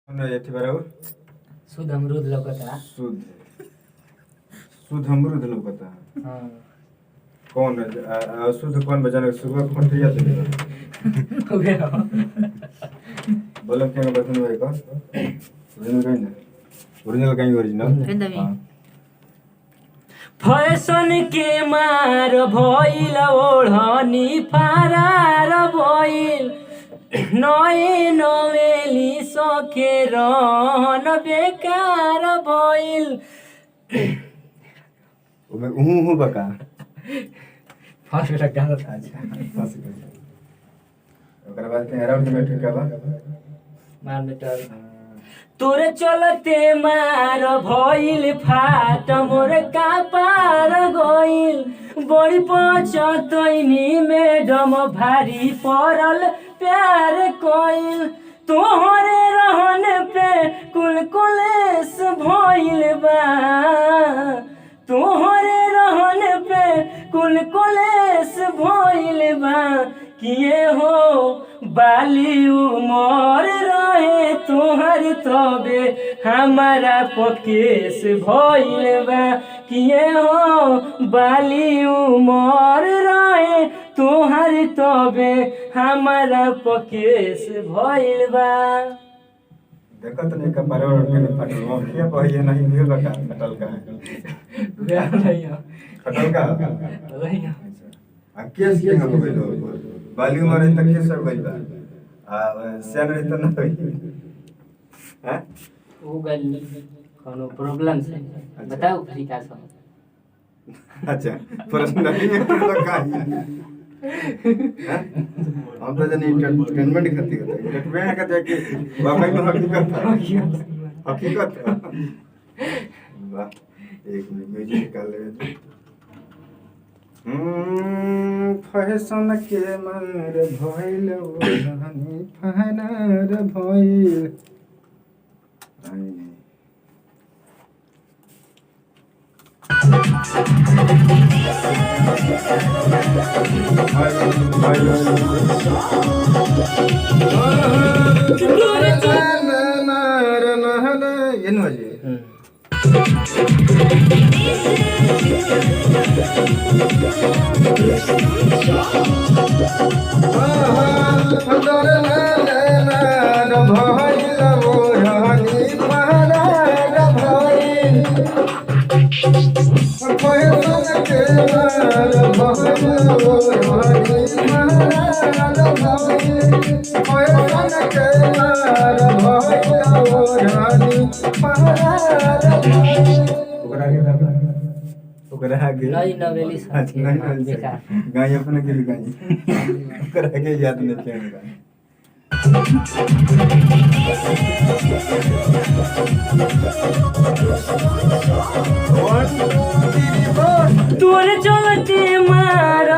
एथी बराबर शुद्ध अमरूद लौकता। शुद्ध अमरूद लौकता। हाँ कौन शुद्ध कौन बजाने सुबह कौन ठिया थे हो गया। बोलम क्या बतन भाई का ओरिजिनल कहीं ना ओरिजिनल हां फैशन के मार भइल ओढ़नी फरार भइल नए नवेली सखे रहन बेकार भइल। ओमे उहु बका फर्स्ट बेटा गाना था। अच्छा ओकरा बाद के अराउंड में ठीक बा मार बेटा तोरे चलते मार भइल फाट मोर कापार गइल बड़ी पचतैनी मैडम भारी पड़ल प्यार कइल तोहरे रहन पे कुल कुलेस भइल बा तोहरे रहन पे कुल कुलेस भइल बा किए हो बाली उमर रहे तोहर तबे हमारा पकेस भइल बा किए हो बाली उमर रहे तोहर तबे हमारा पकेस भइल बा। देखत नहीं का परवर के फटल वो किया पहिए नहीं भी बका फटल का गया नहीं फटल का नहीं आ केस के हो गइलो बाली मारे तक के सब गइल बा आ सैलरी तो ना होई हैं वो गल कोनो प्रॉब्लम से बताओ तरीका से। अच्छा प्रश्न नहीं है तो का हम तो जन एंटरटेनमेंट करती है एंटरटेनमेंट का जाके वाकई में हकीकत वाह एक मिनट म्यूजिक निकाल ले फैशन के मार भइल ओढ़नी फहनार भइल ಏನು ಅಜಿ नई नवेली साथी बेकार गाय अपने के लिए गाय ओकरा के याद नहीं खेलगा तोरे चलते मार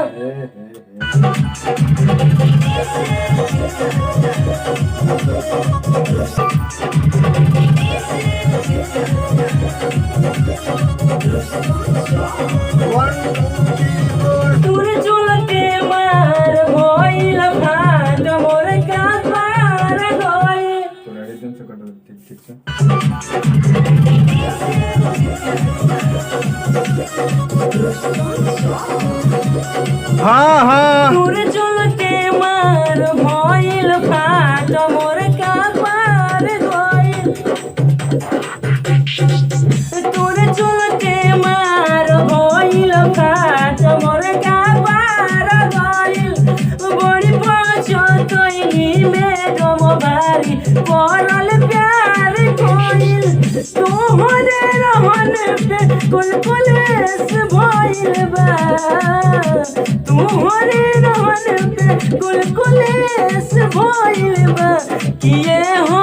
तोरे चलते मार भइल फाट मोर कापार गइल थोड़ा एकदम से कटो ठीक ठीक से हाँ हाँ तोरे चलते मार भइल फाट मोर कापार गइल तोरे चलते मार भइल फाट मोर कापार गइल बड़ी पचतैनी मैडम भारी पड़ल प्यार कइल तोहरे रहन पे कुल कुलेस भइल बा तोहरे रहन पे कुल कुलेस भइल बा किए हो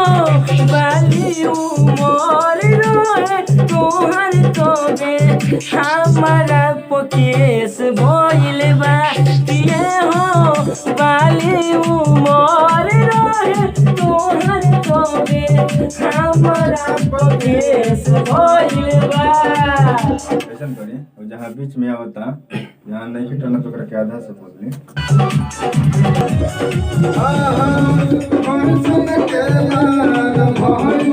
बाली उमर रहे तोहर तबे हमारा पकेस भइल बा किए हो बाली उमर रहे तोहर तबे हमारा पकेस भइल बा। ऐसा करिए और जहाँ बीच में आवता यहाँ नहीं फिटना तो करके आधा से बोल ली कौन सुन के मान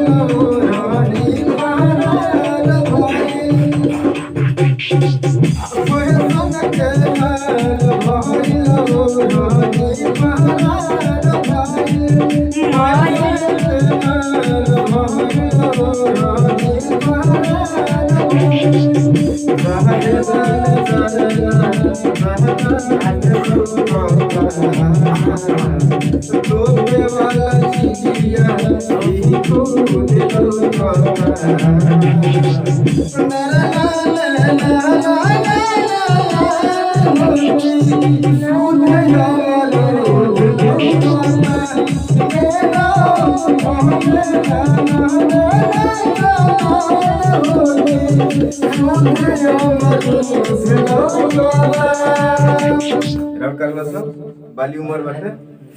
राउंड कर लो सब बाली उम्र बाटे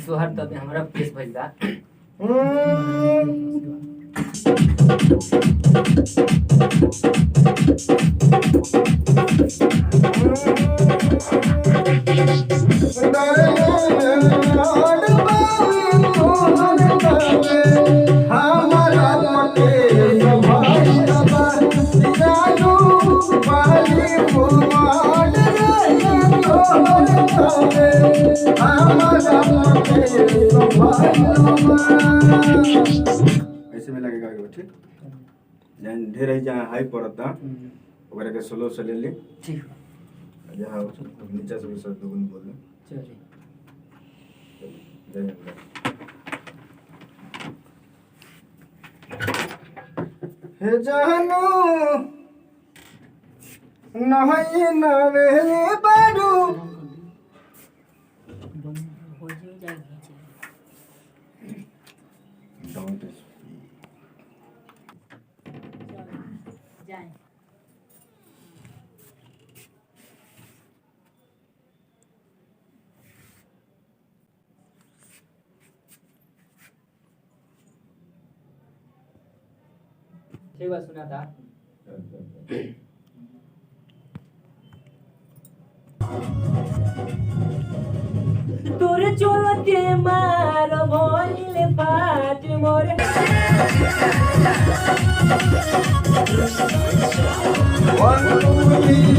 तोहर तब हमरा पेश भइल बा ऐसे में लगेगा ठीक जहाँ ढेर है जहाँ हाई पड़ता ओकरा के स्लो से ले ली ठीक जहाँ नीचे से भी सर दुगुन बोल चलिए हे जानू नहीं नवेले बारू Don't जाए ठीक बा सुना था तोरे चोलते मार भइले फाट मोरे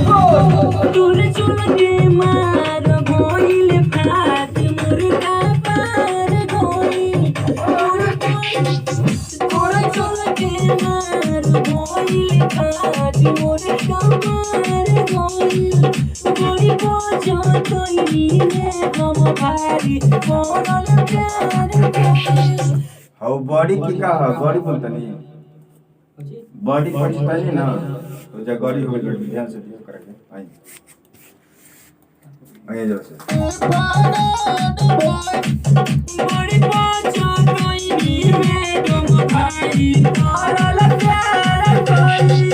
तोरे चोलते मार भइले फाट मोरे का पार गई तोरे चोलते मार भइले फाट मोरे का पार गई गोरी पोछो तोई रे हम भारी कोरल प्यार गई हाउ बॉडी की का है बॉडी बोलता नहीं बॉडी पढ़ता नहीं ना तो जा गॉडी हो गई ध्यान से दियो करके आई आई जो से गोरी पोछो तोई रे हम भारी कोरल प्यार गई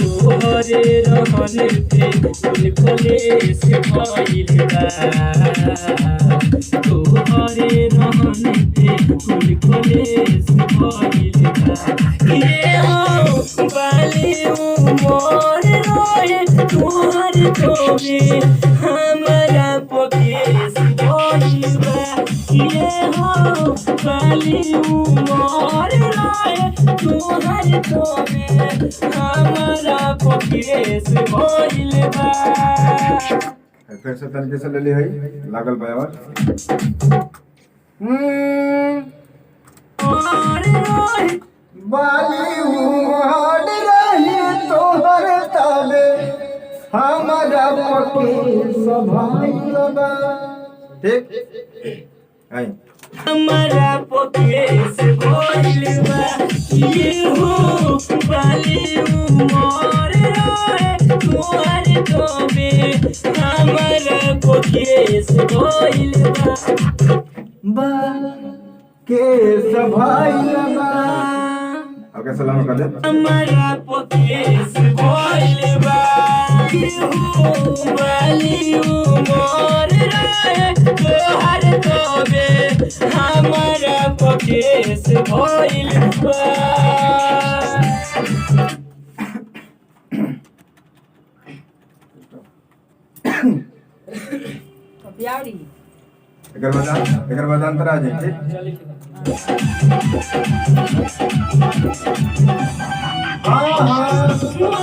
तोहरे रहने पे फूल फले से भइल बा तोहरे रहने पे फूल फले से भइल बा ये हो बाली उमर रहे तोहर तोबे हमरा पकेस भइल बा ये हो बाली उमर रहे तोहर तोबे हमरा पकेस भइल बा फिर से तरीके से ले ली है लागल बयावर बाली उमड़ रही तोहर ताले हमारा पके सभाइल बा ठीक आई हमरा पकेस भइल बा ये हो बाली उमर रहे तोहर तोबे हमरा पकेस भइल बा के सभाइल बा ओके सलाम कर दे हमरा पकेस भइल बा ये हो बाली उमर रहे तोहर तोबे हमरा पकेस भइल बा प्यारी एकर बाद अंतर आ जाए ठीक चलिए ठीक है हाँ हाँ